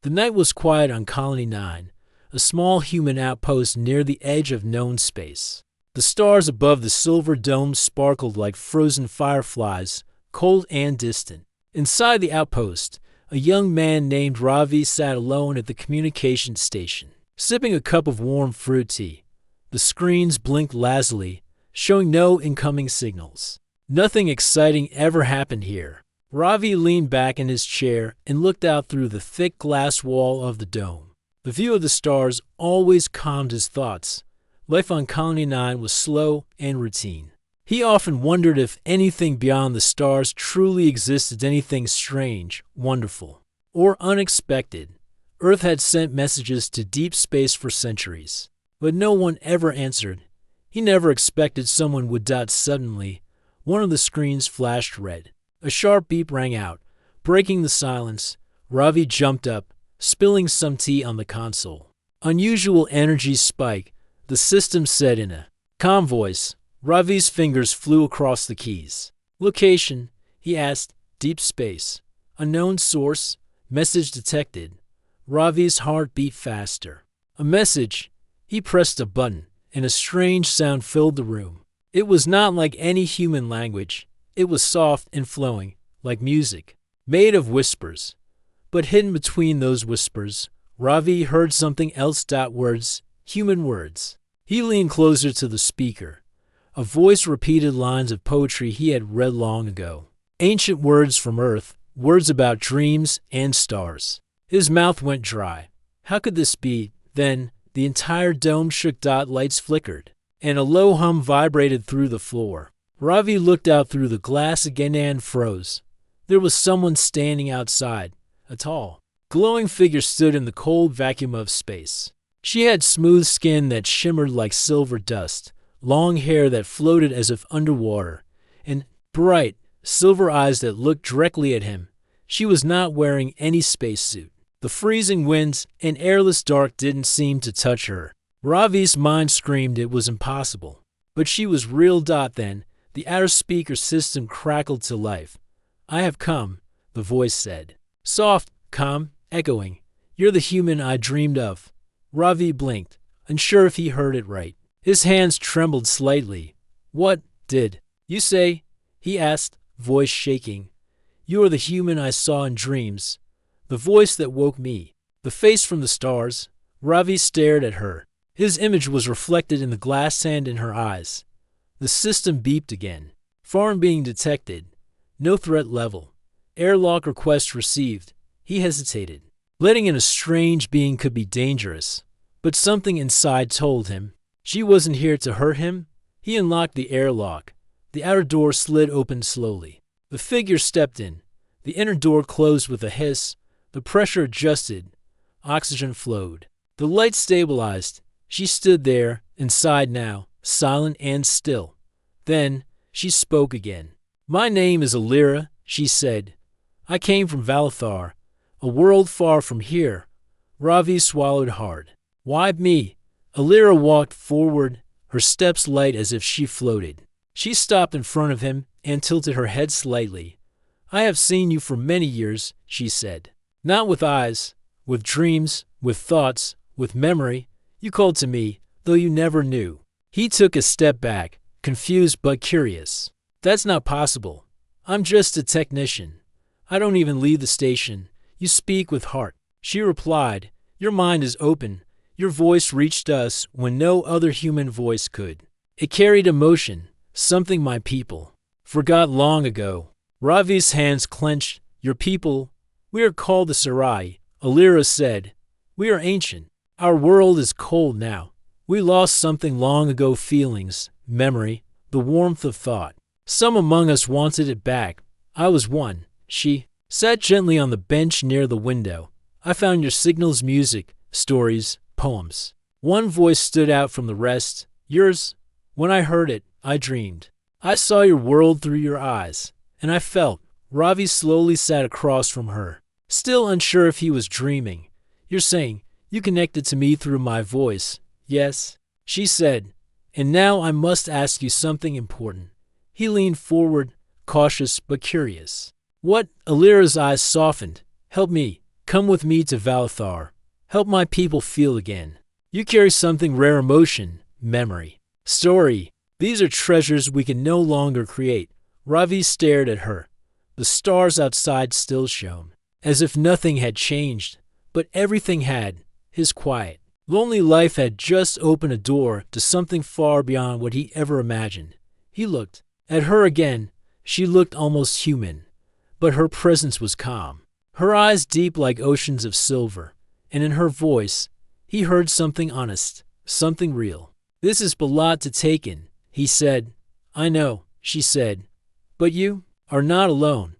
The night was quiet on Colony 9, a small human outpost near the edge of known space. The stars above the silver dome sparkled like frozen fireflies, cold and distant. Inside the outpost, a young man named Ravi sat alone at the communication station, sipping a cup of warm fruit tea. The screens blinked lazily, showing no incoming signals. Nothing exciting ever happened here. Ravi leaned back in his chair and looked out through the thick glass wall of the dome. The view of the stars always calmed his thoughts. Life on Colony 9 was slow and routine. He often wondered if anything beyond the stars truly existed, anything strange, wonderful, or unexpected. Earth had sent messages to deep space for centuries, but no one ever answered. He never expected someone would dot suddenly. One of the screens flashed red. A sharp beep rang out, breaking the silence. Ravi jumped up, spilling some tea on the console. Unusual energy spike, the system said in a calm voice. Ravi's fingers flew across the keys. Location, he asked. Deep space. Unknown source. Message detected. Ravi's heart beat faster. A message. He pressed a button, and a strange sound filled the room. It was not like any human language. It was soft and flowing, like music, made of whispers. But hidden between those whispers, Ravi heard something else. Words, human words. He leaned closer to the speaker. A voice repeated lines of poetry he had read long ago. Ancient words from Earth, words about dreams and stars. His mouth went dry. How could this be? Then, the entire dome shook. Lights flickered, and a low hum vibrated through the floor. Ravi looked out through the glass again and froze. There was someone standing outside. A tall, glowing figure stood in the cold vacuum of space. She had smooth skin that shimmered like silver dust, long hair that floated as if underwater, and bright, silver eyes that looked directly at him. She was not wearing any spacesuit. The freezing winds and airless dark didn't seem to touch her. Ravi's mind screamed it was impossible. But she was real. Then, the outer speaker system crackled to life. I have come, the voice said. Soft, calm, echoing. You're the human I dreamed of. Ravi blinked, unsure if he heard it right. His hands trembled slightly. What did you say? He asked, voice shaking. You are the human I saw in dreams. The voice that woke me. The face from the stars. Ravi stared at her. His image was reflected in the glass sand in her eyes. The system beeped again. Foreign being detected. No threat level. Airlock request received. He hesitated. Letting in a strange being could be dangerous, but something inside told him she wasn't here to hurt him. He unlocked the airlock. The outer door slid open slowly. The figure stepped in. The inner door closed with a hiss. The pressure adjusted. Oxygen flowed. The light stabilized. She stood there, inside now, silent and still. Then, she spoke again. My name is Alira, she said. I came from Valathar, a world far from here. Ravi swallowed hard. Why me? Alira walked forward, her steps light as if she floated. She stopped in front of him and tilted her head slightly. I have seen you for many years, she said. Not with eyes, with dreams, with thoughts, with memory. You called to me, though you never knew. He took a step back, confused but curious. That's not possible. I'm just a technician. I don't even leave the station. You speak with heart. She replied, your mind is open. Your voice reached us when no other human voice could. It carried emotion, something my people forgot long ago. Ravi's hands clenched. Your people? We are called the Sarai, Alira said. We are ancient. Our world is cold now. We lost something long ago, feelings, memory, the warmth of thought. Some among us wanted it back. I was one. She sat gently on the bench near the window. I found your signals, music, stories, poems. One voice stood out from the rest. Yours. When I heard it, I dreamed. I saw your world through your eyes, and I felt. Ravi slowly sat across from her, still unsure if he was dreaming. You're saying, you connected to me through my voice. Yes, she said. And now I must ask you something important. He leaned forward, cautious but curious. What? Alira's eyes softened. Help me. Come with me to Valathar. Help my people feel again. You carry something rare: emotion, memory, story. These are treasures we can no longer create. Ravi stared at her. The stars outside still shone, as if nothing had changed, but everything had. His quiet, lonely life had just opened a door to something far beyond what he ever imagined. He looked at her again. She looked almost human, but her presence was calm, her eyes deep like oceans of silver, and in her voice he heard something honest, something real. This is a lot to take in, he said. I know, she said, but you are not alone,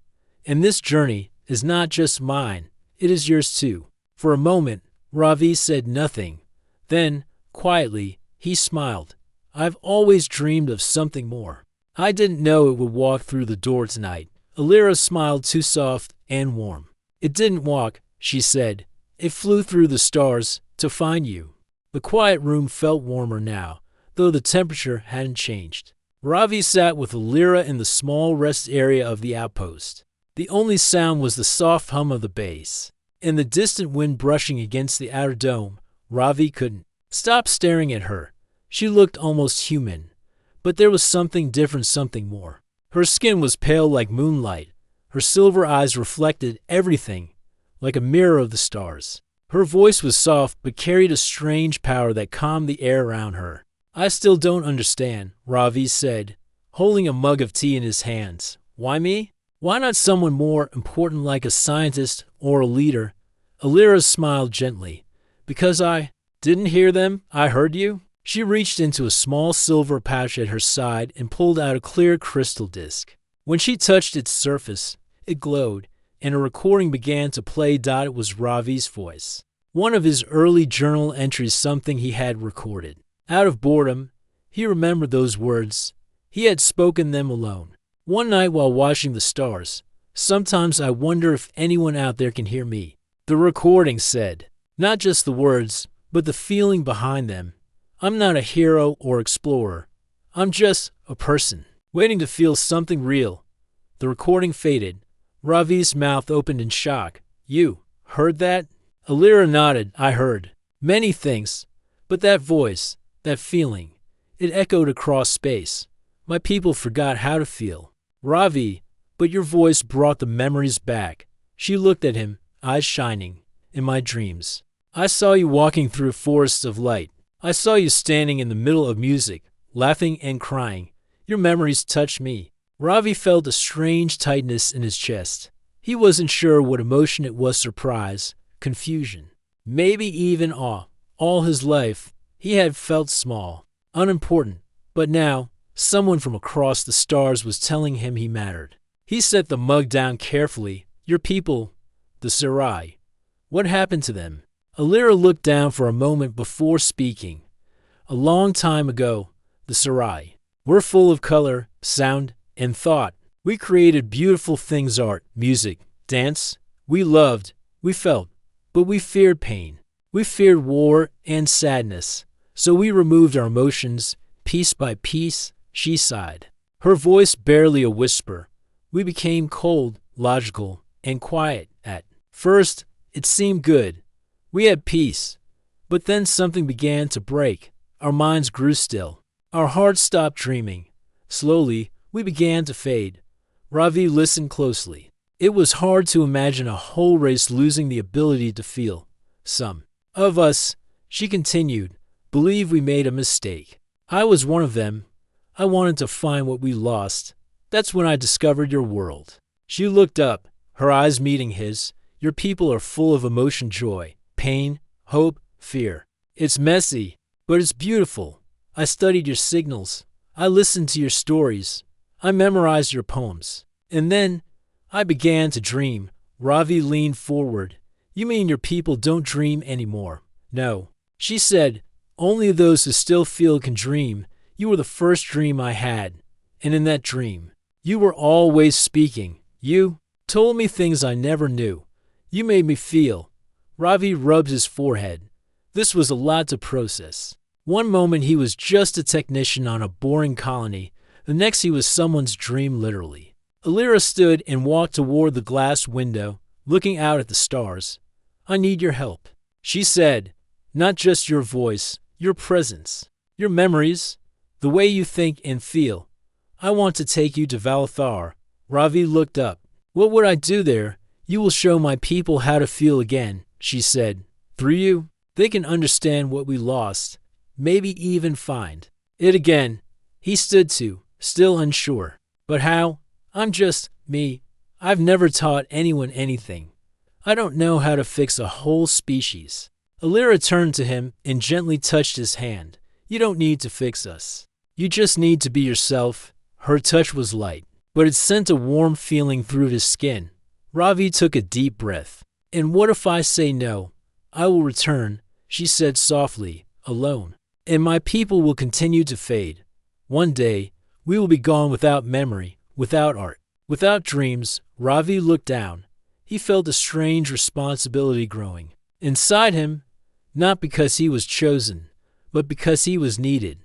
and this journey is not just mine, it is yours too. For a moment, Ravi said nothing. Then, quietly, he smiled. I've always dreamed of something more. I didn't know it would walk through the door tonight. Alira smiled, too soft and warm. It didn't walk, she said. It flew through the stars to find you. The quiet room felt warmer now, though the temperature hadn't changed. Ravi sat with Alira in the small rest area of the outpost. The only sound was the soft hum of the bass, and the distant wind brushing against the outer dome. Ravi couldn't stop staring at her. She looked almost human, but there was something different, something more. Her skin was pale like moonlight. Her silver eyes reflected everything, like a mirror of the stars. Her voice was soft but carried a strange power that calmed the air around her. I still don't understand, Ravi said, holding a mug of tea in his hands. Why me? Why not someone more important like a scientist or a leader? Alira smiled gently. Because I didn't hear them, I heard you. She reached into a small silver pouch at her side and pulled out a clear crystal disc. When she touched its surface, it glowed, and a recording began to play. It was Ravi's voice. One of his early journal entries, something he had recorded. Out of boredom, he remembered those words. He had spoken them alone. One night while watching the stars. Sometimes I wonder if anyone out there can hear me. The recording said, not just the words, but the feeling behind them. I'm not a hero or explorer. I'm just a person, waiting to feel something real. The recording faded. Ravi's mouth opened in shock. You heard that? Alira nodded. I heard many things, but that voice, that feeling, it echoed across space. My people forgot how to feel. Ravi, but your voice brought the memories back. She looked at him, eyes shining. In my dreams, I saw you walking through forests of light. I saw you standing in the middle of music, laughing and crying. Your memories touched me. Ravi felt a strange tightness in his chest. He wasn't sure what emotion it was: surprise, confusion, maybe even awe. All his life, he had felt small, unimportant, but now, someone from across the stars was telling him he mattered. He set the mug down carefully. Your people, the Sarai. What happened to them? Alira looked down for a moment before speaking. A long time ago, the Sarai were full of color, sound, and thought. We created beautiful things: art, music, dance. We loved, we felt, but we feared pain. We feared war and sadness. So we removed our emotions, piece by piece. She sighed, her voice barely a whisper. We became cold, logical, and quiet. At first, it seemed good. We had peace. But then something began to break. Our minds grew still. Our hearts stopped dreaming. Slowly, we began to fade. Ravi listened closely. It was hard to imagine a whole race losing the ability to feel. Some of us, she continued, believe we made a mistake. I was one of them. I wanted to find what we lost. That's when I discovered your world. She looked up, her eyes meeting his. Your people are full of emotion: joy, pain, hope, fear. It's messy, but it's beautiful. I studied your signals. I listened to your stories. I memorized your poems. And then I began to dream. Ravi leaned forward. You mean your people don't dream anymore? No. She said, only those who still feel can dream. You were the first dream I had. And in that dream, you were always speaking. You told me things I never knew. You made me feel. Ravi rubbed his forehead. This was a lot to process. One moment he was just a technician on a boring colony. The next he was someone's dream, literally. Alira stood and walked toward the glass window, looking out at the stars. I need your help. She said, not just your voice, your presence, your memories, the way you think and feel. I want to take you to Valathar. Ravi looked up. What would I do there? You will show my people how to feel again, she said. Through you, they can understand what we lost, maybe even find it again. He stood to, still unsure. But how? I'm just me. I've never taught anyone anything. I don't know how to fix a whole species. Alira turned to him and gently touched his hand. You don't need to fix us. You just need to be yourself. Her touch was light, but it sent a warm feeling through his skin. Ravi took a deep breath. And what if I say no? I will return, she said softly, alone. And my people will continue to fade. One day, we will be gone without memory, without art, without dreams. Ravi looked down. He felt a strange responsibility growing inside him, not because he was chosen, but because he was needed.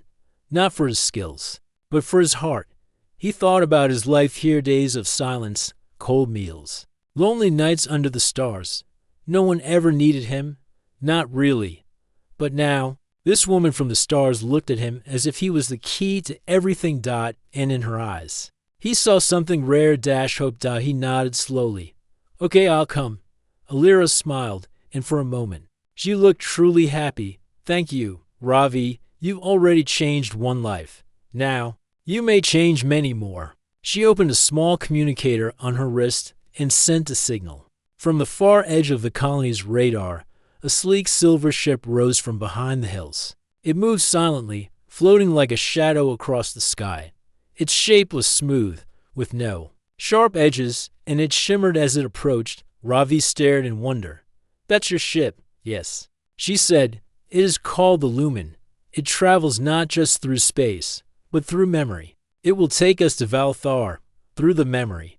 Not for his skills, but for his heart. He thought about his life here, days of silence, cold meals, lonely nights under the stars. No one ever needed him. Not really. But now, this woman from the stars looked at him as if he was the key to everything. And in her eyes, he saw something rare. Hope. He nodded slowly. Okay, I'll come. Alira smiled, and for a moment, she looked truly happy. Thank you, Ravi. You've already changed one life. Now, you may change many more. She opened a small communicator on her wrist and sent a signal. From the far edge of the colony's radar, a sleek silver ship rose from behind the hills. It moved silently, floating like a shadow across the sky. Its shape was smooth, with no sharp edges, and it shimmered as it approached. Ravi stared in wonder. That's your ship, yes, she said. It is called the Lumen. It travels not just through space, but through memory. It will take us to Valathar, through the memory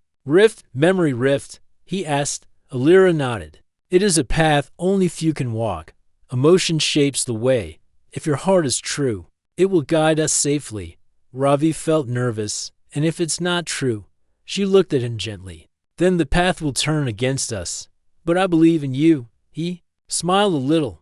memory rift, he asked. Alira nodded. It is a path only few can walk. Emotion shapes the way. If your heart is true, it will guide us safely. Ravi felt nervous, and if it's not true, she looked at him gently. Then the path will turn against us. But I believe in you. He smiled a little.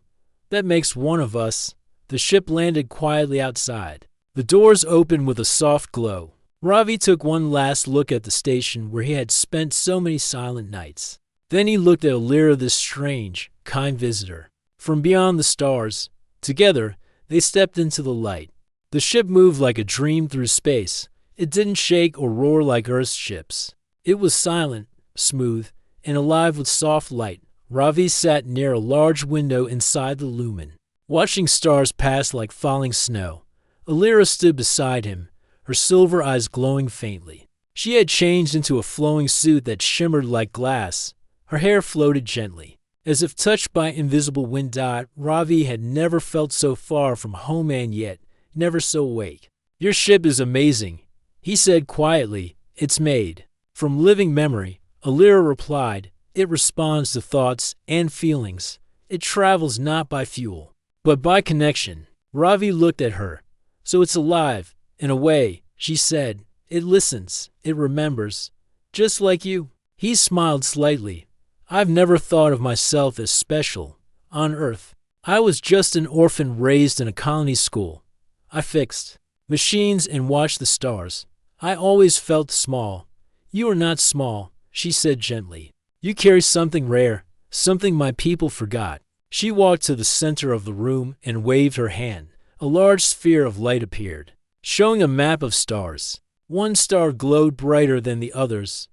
That makes one of us. The ship landed quietly outside. The doors opened with a soft glow. Ravi took one last look at the station where he had spent so many silent nights. Then he looked at Alira, this strange, kind visitor. From beyond the stars, together, they stepped into the light. The ship moved like a dream through space. It didn't shake or roar like Earth's ships. It was silent, smooth, and alive with soft light. Ravi sat near a large window inside the Lumen, watching stars pass like falling snow. Alira stood beside him, her silver eyes glowing faintly. She had changed into a flowing suit that shimmered like glass. Her hair floated gently, as if touched by invisible wind. Ravi had never felt so far from home and yet never so awake. Your ship is amazing, he said quietly. It's made from living memory, Alira replied. It responds to thoughts and feelings. It travels not by fuel, but by connection. Ravi looked at her. So it's alive, in a way, she said. It listens, it remembers, just like you. He smiled slightly. I've never thought of myself as special. On Earth, I was just an orphan raised in a colony school. I fixed machines and watched the stars. I always felt small. You are not small, she said gently. You carry something rare, something my people forgot. She walked to the center of the room and waved her hand. A large sphere of light appeared, showing a map of stars. One star glowed brighter than the others.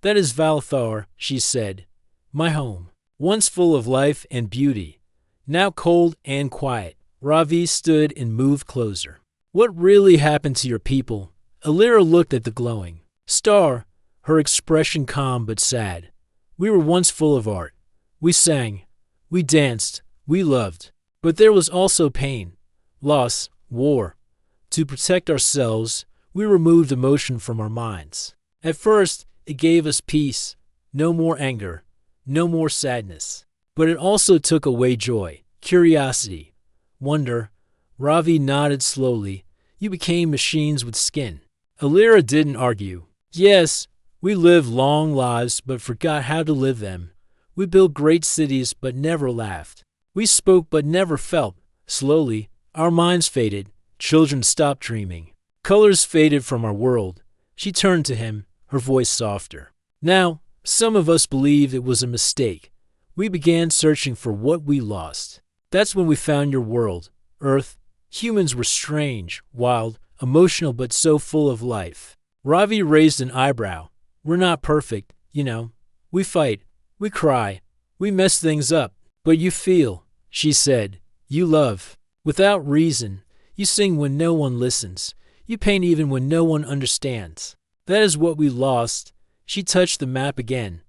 That is Valathar, she said. My home, once full of life and beauty, now cold and quiet. Ravi stood and moved closer. What really happened to your people? Alira looked at the glowing star, her expression calm but sad. We were once full of art. We sang, we danced, we loved. But there was also pain, loss, war. To protect ourselves, we removed emotion from our minds. At first, it gave us peace, no more anger, no more sadness. But it also took away joy, curiosity, wonder. Ravi nodded slowly. You became machines with skin. Alira didn't argue. Yes, we lived long lives but forgot how to live them. We built great cities but never laughed. We spoke but never felt. Slowly, our minds faded. Children stopped dreaming. Colors faded from our world. She turned to him, her voice softer. Now, some of us believed it was a mistake. We began searching for what we lost. That's when we found your world, Earth. Humans were strange, wild, emotional but so full of life. Ravi raised an eyebrow. We're not perfect, you know. We fight. We cry. We mess things up. But you feel, she said. You love. Without reason. You sing when no one listens. You paint even when no one understands. That is what we lost. She touched the map again.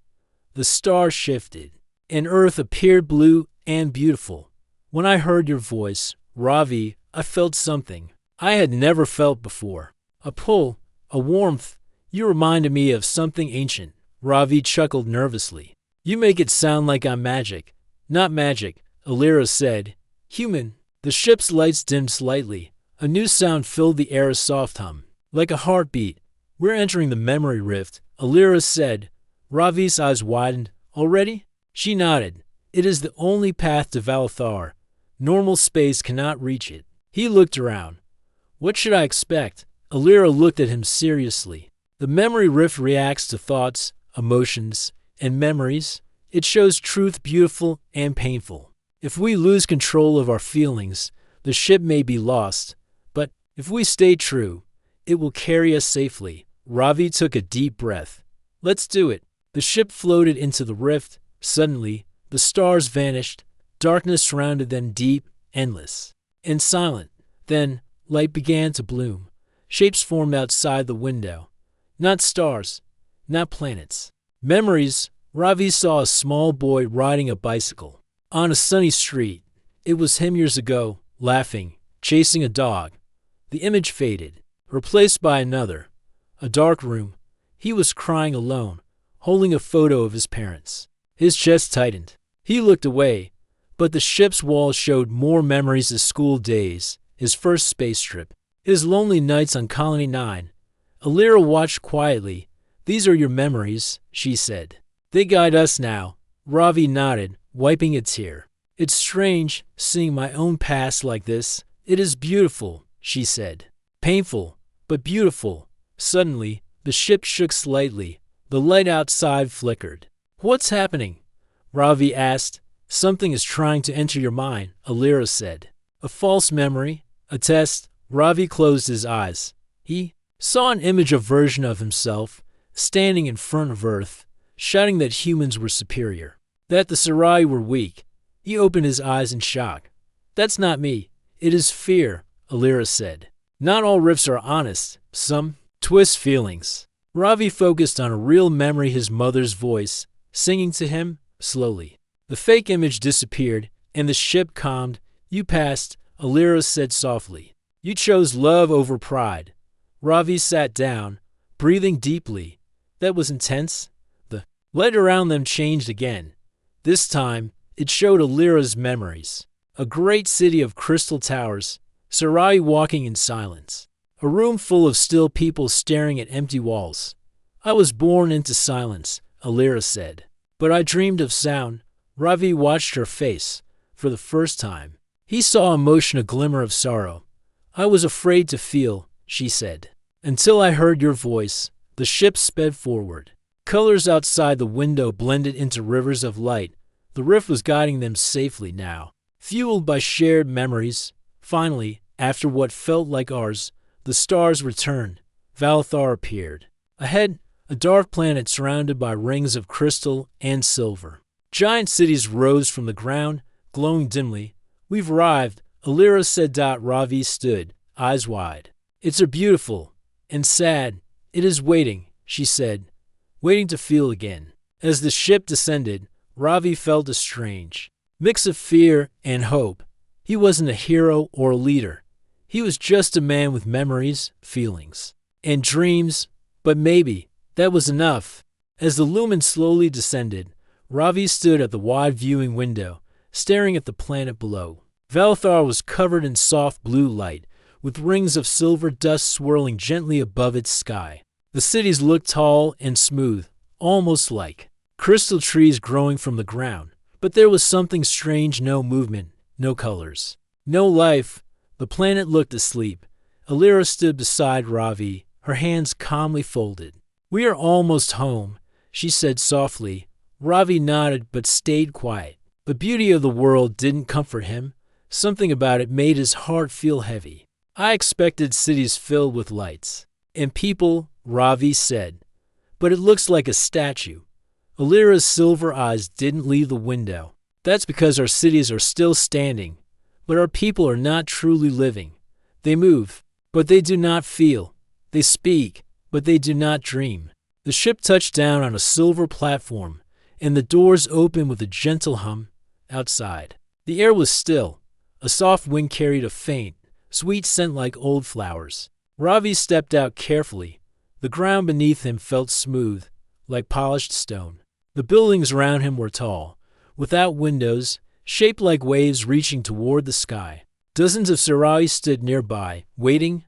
The stars shifted, and Earth appeared blue and beautiful. When I heard your voice, Ravi, I felt something I had never felt before. A pull, a warmth. You reminded me of something ancient. Ravi chuckled nervously. You make it sound like I'm magic. Not magic, Alira said. Human. The ship's lights dimmed slightly. A new sound filled the air, a soft hum, like a heartbeat. We're entering the memory rift, Alira said. Ravi's eyes widened. Already? She nodded. It is the only path to Valathar. Normal space cannot reach it. He looked around. What should I expect? Alira looked at him seriously. The memory rift reacts to thoughts, emotions, and memories. It shows truth, beautiful and painful. If we lose control of our feelings, the ship may be lost. But if we stay true, it will carry us safely. Ravi took a deep breath. Let's do it. The ship floated into the rift. Suddenly, the stars vanished. Darkness surrounded them, deep, endless, and silent. Then, light began to bloom. Shapes formed outside the window. Not stars, not planets. Memories. Ravi saw a small boy riding a bicycle on a sunny street. It was him years ago, laughing, chasing a dog. The image faded, replaced by another. A dark room. He was crying alone, holding a photo of his parents. His chest tightened. He looked away, but the ship's walls showed more memories of school days, his first space trip, his lonely nights on Colony 9. Alira watched quietly. These are your memories, she said. They guide us now. Ravi nodded, wiping a tear. It's strange, seeing my own past like this. It is beautiful, she said. Painful, but beautiful. Suddenly, the ship shook slightly. The light outside flickered. What's happening? Ravi asked. Something is trying to enter your mind, Alira said. A false memory? A test? Ravi closed his eyes. He saw an image, a version of himself, standing in front of Earth, shouting that humans were superior, that the Sarai were weak. He opened his eyes in shock. That's not me. It is fear, Alira said. Not all rifts are honest. Some twist feelings. Ravi focused on a real memory, his mother's voice, singing to him, slowly. The fake image disappeared, and the ship calmed. You passed, Alira said softly. You chose love over pride. Ravi sat down, breathing deeply. That was intense. The light around them changed again. This time, it showed Alira's memories. A great city of crystal towers, Sarai walking in silence. A room full of still people staring at empty walls. I was born into silence, Alira said. But I dreamed of sound. Ravi watched her face. For the first time, he saw emotion, a glimmer of sorrow. I was afraid to feel, she said. Until I heard your voice. The ship sped forward. Colors outside the window blended into rivers of light. The rift was guiding them safely now, fueled by shared memories. Finally, after what felt like hours, the stars returned. Valathar appeared. Ahead, a dark planet surrounded by rings of crystal and silver. Giant cities rose from the ground, glowing dimly. We've arrived, Alira said. Ravi stood, eyes wide. It's a beautiful and sad. It is waiting, she said, waiting to feel again. As the ship descended, Ravi felt a strange mix of fear and hope. He wasn't a hero or a leader. He was just a man with memories, feelings, and dreams, but maybe that was enough. As the lumen slowly descended, Ravi stood at the wide viewing window, staring at the planet below. Valathar was covered in soft blue light, with rings of silver dust swirling gently above its sky. The cities looked tall and smooth, almost like crystal trees growing from the ground. But there was something strange, no movement, no colors, no life. The planet looked asleep. Alira stood beside Ravi, her hands calmly folded. "We are almost home," she said softly. Ravi nodded but stayed quiet. The beauty of the world didn't comfort him. Something about it made his heart feel heavy. "I expected cities filled with lights and people," Ravi said. "But it looks like a statue." Alira's silver eyes didn't leave the window. "That's because our cities are still standing, but our people are not truly living. They move, but they do not feel. They speak, but they do not dream." The ship touched down on a silver platform, and the doors opened with a gentle hum. Outside, the air was still. A soft wind carried a faint, sweet scent like old flowers. Ravi stepped out carefully. The ground beneath him felt smooth, like polished stone. The buildings around him were tall, without windows, shaped like waves reaching toward the sky. Dozens of Sarais stood nearby, waiting.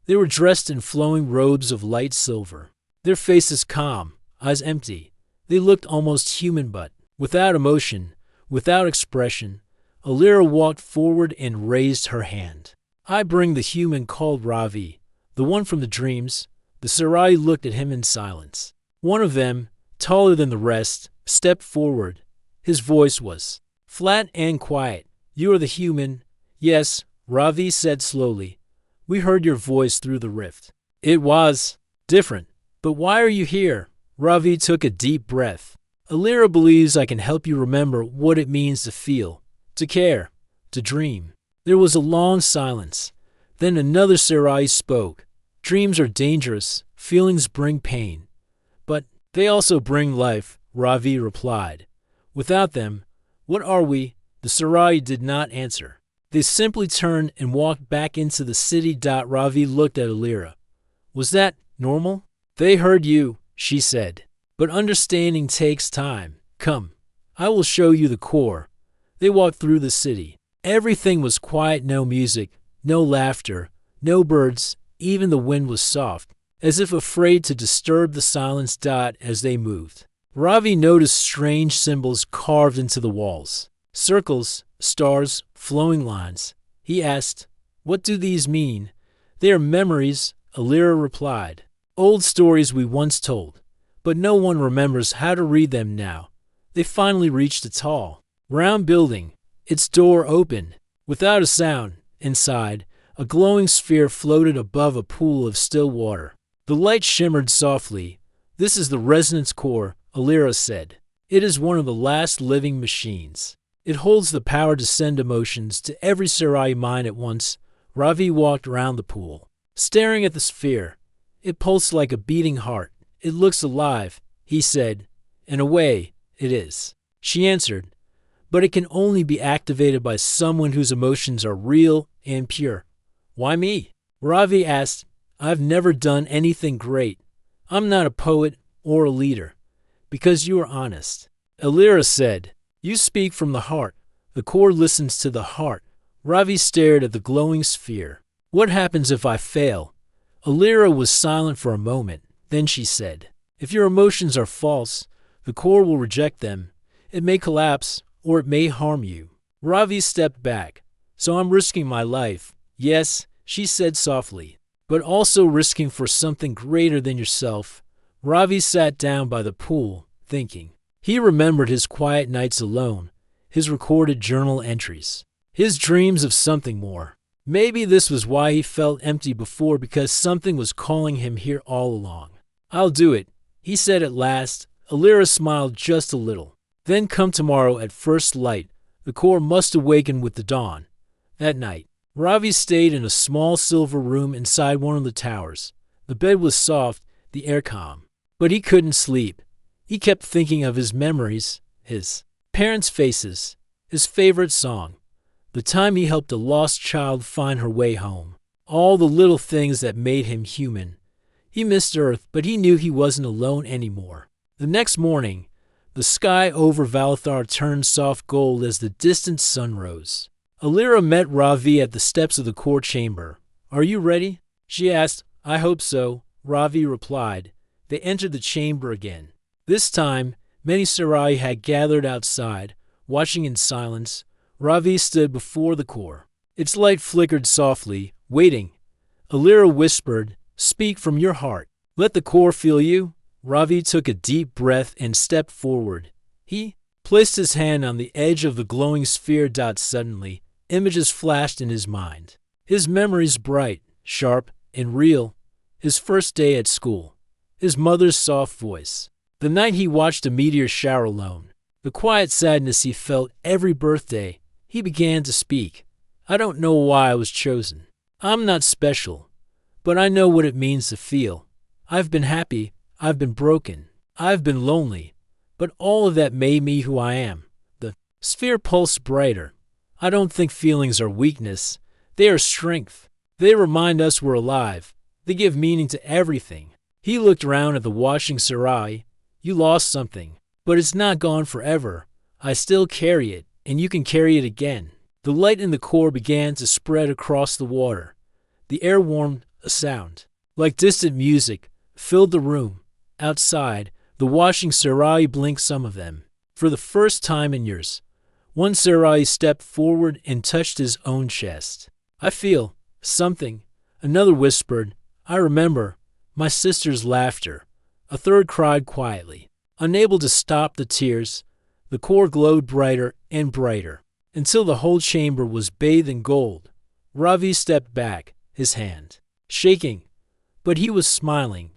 They were dressed in flowing robes of light silver, their faces calm, eyes empty. They looked almost human, but without emotion, without expression. Alira walked forward and raised her hand. "I bring the human," called Ravi, the one from the dreams. The Sarai looked at him in silence. One of them, taller than the rest, stepped forward. His voice was flat and quiet. "You are the human." "Yes," Ravi said slowly. "We heard your voice through the rift. It was different. But why are you here?" Ravi took a deep breath. "Alira believes I can help you remember what it means to feel, to care, to dream." There was a long silence. Then another Sarai spoke. "Dreams are dangerous. Feelings bring pain. But they also bring life," Ravi replied. "Without them, what are we?" The Sarai did not answer. They simply turned and walked back into the city. Ravi looked at Alira. "Was that normal?" "They heard you," she said. "But understanding takes time. Come, I will show you the core." They walked through the city. Everything was quiet, no music, no laughter, no birds. Even the wind was soft, as if afraid to disturb the silence. As they moved, Ravi noticed strange symbols carved into the walls. Circles, stars, flowing lines. He asked, "What do these mean?" "They are memories," Alira replied. "Old stories we once told, but no one remembers how to read them now." They finally reached a tall, round building. Its door opened. Without a sound, inside, a glowing sphere floated above a pool of still water. The light shimmered softly. "This is the resonance core," Alira said. "It is one of the last living machines. It holds the power to send emotions to every Sarai mind at once." Ravi walked around the pool, staring at the sphere. "It pulsed like a beating heart. It looks alive," he said. "In a way, it is," she answered. "But it can only be activated by someone whose emotions are real and pure." "Why me?" Ravi asked. "I've never done anything great. I'm not a poet or a leader." "Because you are honest," Alira said. "You speak from the heart. The core listens to the heart." Ravi stared at the glowing sphere. "What happens if I fail?" Alira was silent for a moment. Then she said, "If your emotions are false, the core will reject them. It may collapse, or it may harm you." Ravi stepped back. "So I'm risking my life." "Yes," she said softly, "but also risking for something greater than yourself." Ravi sat down by the pool, thinking. He remembered his quiet nights alone, his recorded journal entries, his dreams of something more. Maybe this was why he felt empty before, because something was calling him here all along. "I'll do it," he said at last. Alira smiled just a little. "Then come tomorrow at first light. The core must awaken with the dawn." That night, Ravi stayed in a small silver room inside one of the towers. The bed was soft, the air calm. But he couldn't sleep. He kept thinking of his memories, his parents' faces, his favorite song, the time he helped a lost child find her way home, all the little things that made him human. He missed Earth, but he knew he wasn't alone anymore. The next morning, the sky over Valathar turned soft gold as the distant sun rose. Alira met Ravi at the steps of the core chamber. "Are you ready?" she asked. "I hope so," Ravi replied. They entered the chamber again. This time, Many Sarai had gathered outside, watching in silence. Ravi stood before the core. Its light flickered softly, waiting. Alira whispered, "Speak from your heart. Let the core feel you." Ravi took a deep breath and stepped forward. He placed his hand on the edge of the glowing sphere. Suddenly, images flashed in his mind. His memories bright, sharp, and real. His first day at school. His mother's soft voice. The night he watched a meteor shower alone. The quiet sadness he felt every birthday. He began to speak. "I don't know why I was chosen. I'm not special. But I know what it means to feel. I've been happy. I've been broken. I've been lonely. But all of that made me who I am." The sphere pulsed brighter. "I don't think feelings are weakness. They are strength. They remind us we're alive. They give meaning to everything." He looked around at the watching Sarai. "You lost something, but it's not gone forever. I still carry it, and you can carry it again." The light in the core began to spread across the water. The air warmed. A sound, like distant music, filled the room. Outside, the watching Sarai blinked some of them. For the first time in years, one Sarai stepped forward and touched his own chest. "I feel something." Another whispered, "I remember my sister's laughter." A third cried quietly. Unable to stop the tears, the core glowed brighter and brighter, until the whole chamber was bathed in gold. Ravi stepped back, his hand shaking, but he was smiling.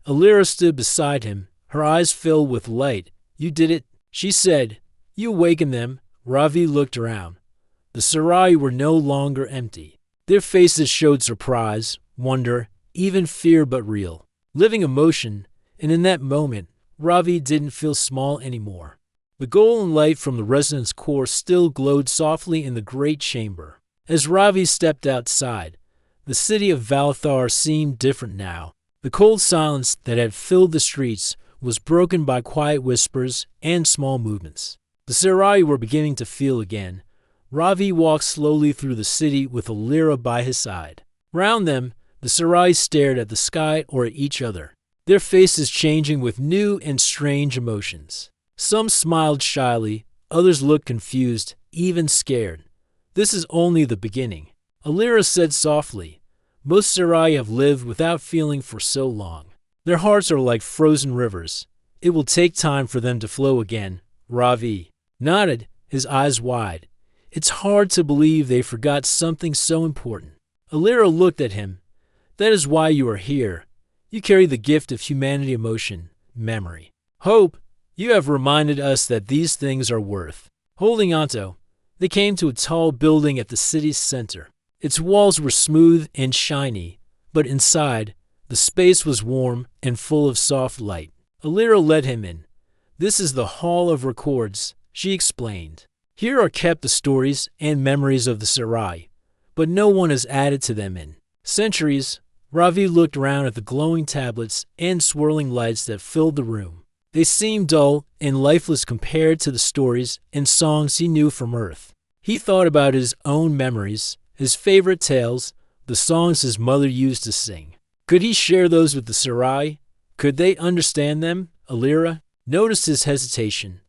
Alira stood beside him, her eyes filled with light. "You did it," she said. "You awakened them." Ravi looked around. The Sarai were no longer empty. Their faces showed surprise, wonder, even fear, but real, living emotion, and in that moment, Ravi didn't feel small anymore. The golden light from the resonance core still glowed softly in the great chamber. As Ravi stepped outside, the city of Valthar seemed different now. The cold silence that had filled the streets was broken by quiet whispers and small movements. The Sarai were beginning to feel again. Ravi walked slowly through the city with Alira by his side. Round them, the Sarai stared at the sky or at each other, their faces changing with new and strange emotions. Some smiled shyly, others looked confused, even scared. "This is only the beginning," Alira said softly. "Most Sarai have lived without feeling for so long. Their hearts are like frozen rivers. It will take time for them to flow again." Ravi nodded, his eyes wide. "It's hard to believe they forgot something so important." Alira looked at him. "That is why you are here. You carry the gift of humanity, emotion, memory, hope. You have reminded us that these things are worth holding onto." They came to a tall building at the city's center. Its walls were smooth and shiny, but inside, the space was warm and full of soft light. Alira led him in. "This is the Hall of Records," she explained. "Here are kept the stories and memories of the Sarai, but no one has added to them in centuries." Ravi looked around at the glowing tablets and swirling lights that filled the room. They seemed dull and lifeless compared to the stories and songs he knew from Earth. He thought about his own memories, his favorite tales, the songs his mother used to sing. Could he share those with the Sarai? Could they understand them? Alira noticed his hesitation.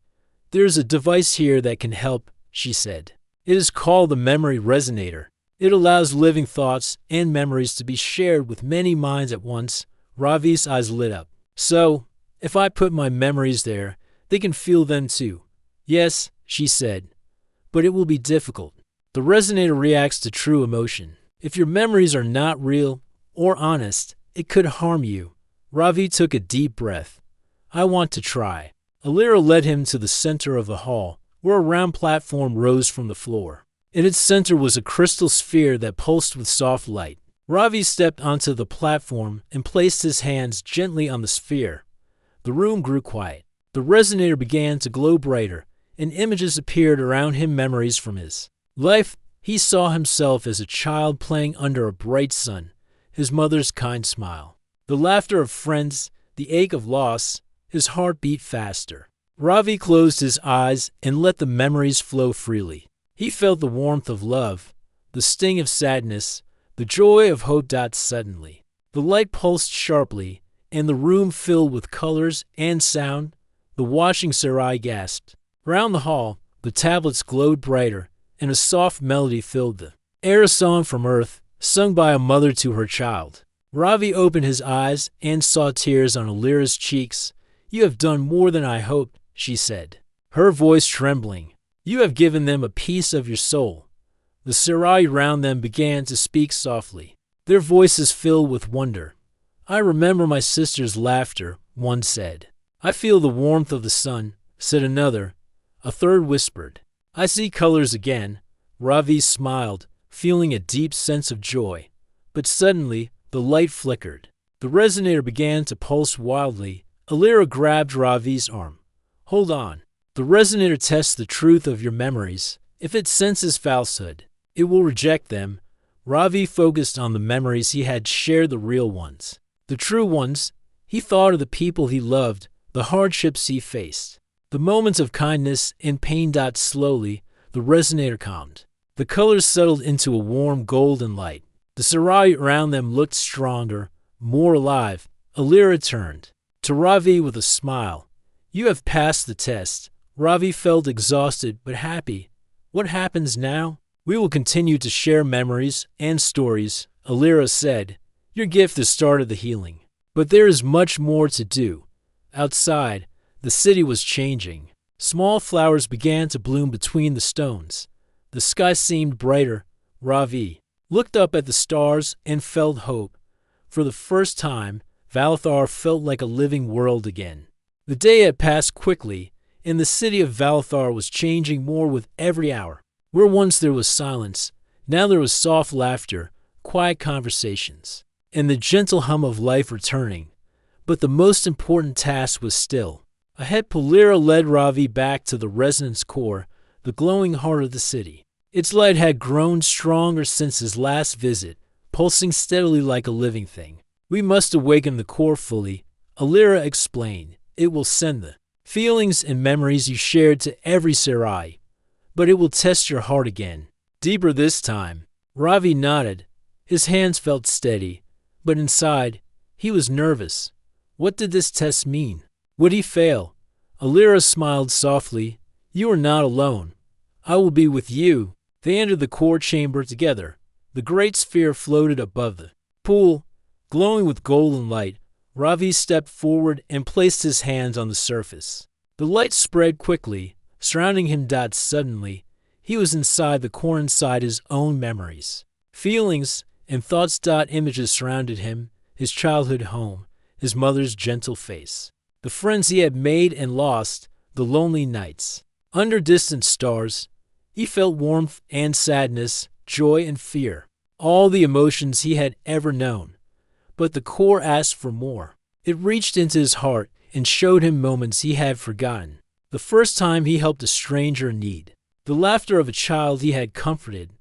"There is a device here that can help," she said. "It is called the Memory Resonator. It allows living thoughts and memories to be shared with many minds at once." Ravi's eyes lit up. "So, if I put my memories there, they can feel them too." "Yes," she said, "but it will be difficult. The resonator reacts to true emotion. If your memories are not real or honest, it could harm you." Ravi took a deep breath. "I want to try." Alira led him to the center of the hall, where a round platform rose from the floor. In its center was a crystal sphere that pulsed with soft light. Ravi stepped onto the platform and placed his hands gently on the sphere. The room grew quiet. The resonator began to glow brighter, and images appeared around him, memories from his life. He saw himself as a child playing under a bright sun, his mother's kind smile, the laughter of friends, the ache of loss. His heart beat faster. Ravi closed his eyes and let the memories flow freely. He felt the warmth of love, the sting of sadness, the joy of hope. Suddenly, the light pulsed sharply, and the room filled with colors and sound. The watching Sarai gasped. Around the hall, the tablets glowed brighter, and a soft melody filled the air, a song from Earth, sung by a mother to her child. Ravi opened his eyes and saw tears on Alira's cheeks. "You have done more than I hoped," she said, her voice trembling. "You have given them a piece of your soul." The Sarai around them began to speak softly, their voices filled with wonder. "I remember my sister's laughter," one said. "I feel the warmth of the sun," said another. A third whispered, "I see colors again." Ravi smiled, feeling a deep sense of joy. But suddenly, the light flickered. The resonator began to pulse wildly. Alira grabbed Ravi's arm. "Hold on. The resonator tests the truth of your memories. If it senses falsehood, it will reject them." Ravi focused on the memories he had shared, the real ones, the true ones. He thought of the people he loved, the hardships he faced, the moments of kindness and pain. Slowly, the resonator calmed. The colors settled into a warm golden light. The Sarai around them looked stronger, more alive. Alira turned to Ravi with a smile. "You have passed the test." Ravi felt exhausted but happy. "What happens now?" "We will continue to share memories and stories," Alira said. "Your gift has started the healing. But there is much more to do." Outside, the city was changing. Small flowers began to bloom between the stones. The sky seemed brighter. Ravi looked up at the stars and felt hope. For the first time, Valathar felt like a living world again. The day had passed quickly, and the city of Valathar was changing more with every hour. Where once there was silence, now there was soft laughter, quiet conversations, and the gentle hum of life returning. But the most important task was still ahead. Polira led Ravi back to the resonance core, the glowing heart of the city. Its light had grown stronger since his last visit, pulsing steadily like a living thing. "We must awaken the core fully," Alira explained. "It will send the feelings and memories you shared to every Sarai, but it will test your heart again, deeper this time." Ravi nodded. His hands felt steady, but inside, he was nervous. What did this test mean? Would he fail? Alira smiled softly. "You are not alone. I will be with you." They entered the core chamber together. The great sphere floated above the pool, glowing with golden light. Ravi stepped forward and placed his hands on the surface. The light spread quickly, surrounding him. Suddenly, he was inside the core, inside his own memories, feelings, and thoughts. Images surrounded him, his childhood home, his mother's gentle face, the friends he had made and lost, the lonely nights under distant stars. He felt warmth and sadness, joy and fear, all the emotions he had ever known. But the core asked for more. It reached into his heart and showed him moments he had forgotten. The first time he helped a stranger in need, the laughter of a child he had comforted,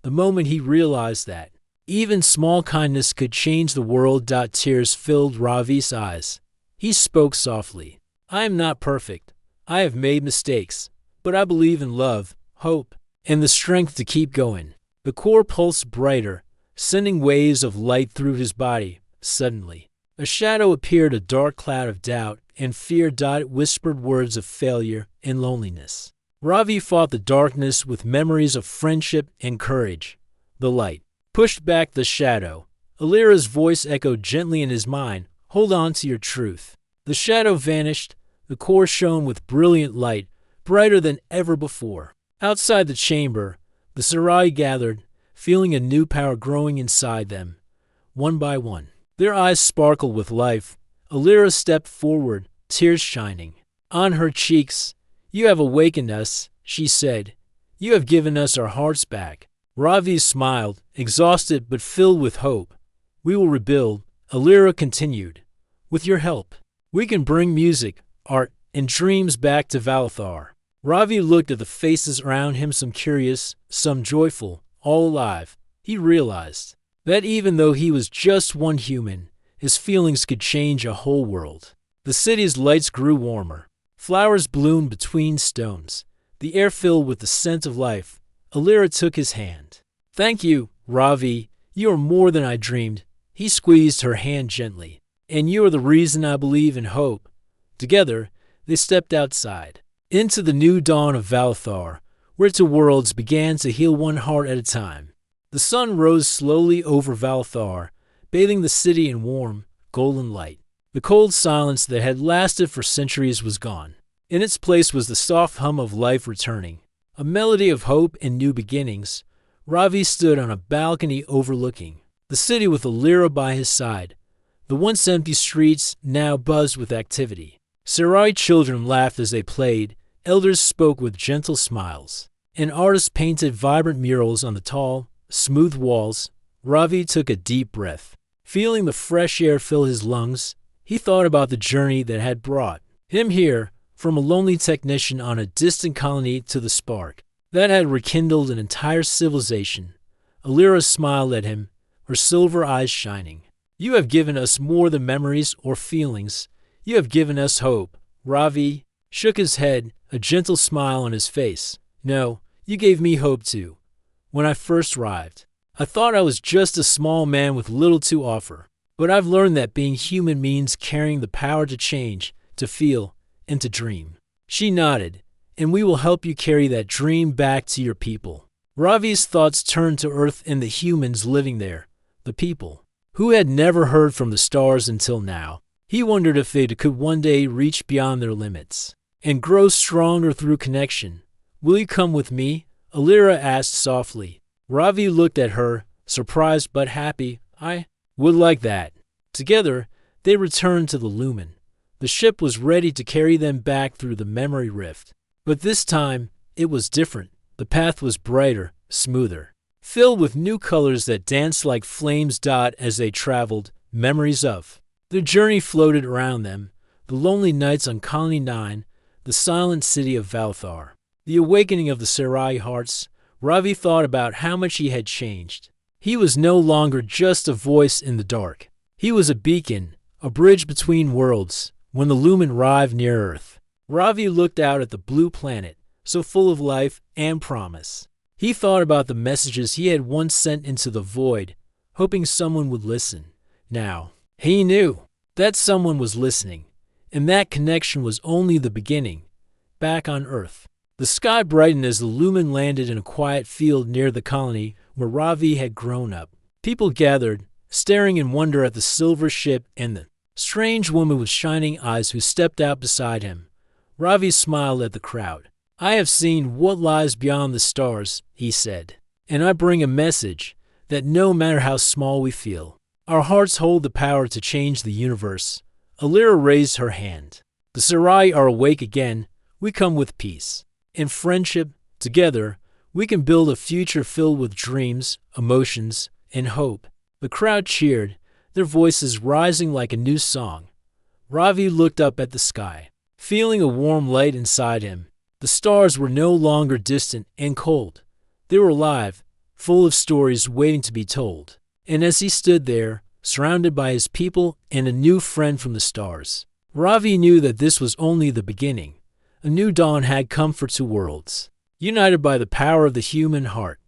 the moment he realized that even small kindness could change the world. Tears filled Ravi's eyes. He spoke softly. "I am not perfect. I have made mistakes, but I believe in love, hope, and the strength to keep going." The core pulsed brighter, sending waves of light through his body. Suddenly, a shadow appeared, a dark cloud of doubt and fear. It whispered words of failure and loneliness. Ravi fought the darkness with memories of friendship and courage. The light pushed back the shadow. Alira's voice echoed gently in his mind. "Hold on to your truth." The shadow vanished. The core shone with brilliant light, brighter than ever before. Outside the chamber, the Sarai gathered, feeling a new power growing inside them. One by one, their eyes sparkled with life. Alira stepped forward, tears shining on her cheeks. "You have awakened us," she said. "You have given us our hearts back." Ravi smiled, exhausted but filled with hope. "We will rebuild," Alira continued. "With your help, we can bring music, art, and dreams back to Valathar." Ravi looked at the faces around him, some curious, some joyful, all alive. He realized that even though he was just one human, his feelings could change a whole world. The city's lights grew warmer. Flowers bloomed between stones. The air filled with the scent of life. Alira took his hand. "Thank you, Ravi. You are more than I dreamed." He squeezed her hand gently. "And you are the reason I believe in hope." Together, They stepped outside, into the new dawn of Valthar, where two worlds began to heal one heart at a time. The sun rose slowly over Valthar, bathing the city in warm, golden light. The cold silence that had lasted for centuries was gone. In its place was the soft hum of life returning, a melody of hope and new beginnings. Ravi stood on a balcony overlooking the city with Alira by his side. The once empty streets now buzzed with activity. Sarai children laughed as they played, elders spoke with gentle smiles, and artists painted vibrant murals on the tall, smooth walls. Ravi took a deep breath. Feeling the fresh air fill his lungs, he thought about the journey that had brought him here, from a lonely technician on a distant colony to the spark that had rekindled an entire civilization. Alira smiled at him, her silver eyes shining. "You have given us more than memories or feelings. You have given us hope." Ravi shook his head, a gentle smile on his face. "No, you gave me hope too. When I first arrived, I thought I was just a small man with little to offer. But I've learned that being human means carrying the power to change, to feel, and to dream." She nodded. "And we will help you carry that dream back to your people." Ravi's thoughts turned to Earth and the humans living there, the people who had never heard from the stars until now. He wondered if they could one day reach beyond their limits and grow stronger through connection. "Will you come with me?" Alira asked softly. Ravi looked at her, surprised but happy. "I would like that." Together, they returned to the Lumen. The ship was ready to carry them back through the memory rift. But this time, it was different. The path was brighter, smoother, filled with new colors that danced like flames as they traveled, memories of. Their journey floated around them, the lonely nights on Colony 9, the silent city of Valthar, the awakening of the Sarai hearts. Ravi thought about how much he had changed. He was no longer just a voice in the dark. He was a beacon, a bridge between worlds. When the Lumen arrived near Earth, Ravi looked out at the blue planet, so full of life and promise. He thought about the messages he had once sent into the void, hoping someone would listen. Now, he knew that someone was listening, and that connection was only the beginning. Back on Earth, the sky brightened as the Lumen landed in a quiet field near the colony where Ravi had grown up. People gathered, staring in wonder at the silver ship and the strange woman with shining eyes who stepped out beside him. Ravi smiled at the crowd. "I have seen what lies beyond the stars," he said, "and I bring a message that no matter how small we feel, our hearts hold the power to change the universe." Alira raised her hand. "The Sarai are awake again. We come with peace and friendship. Together, we can build a future filled with dreams, emotions, and hope." The crowd cheered, their voices rising like a new song. Ravi looked up at the sky, feeling a warm light inside him. The stars were no longer distant and cold. They were alive, full of stories waiting to be told. And as he stood there, surrounded by his people and a new friend from the stars, Ravi knew that this was only the beginning. A new dawn had come for two worlds, united by the power of the human heart.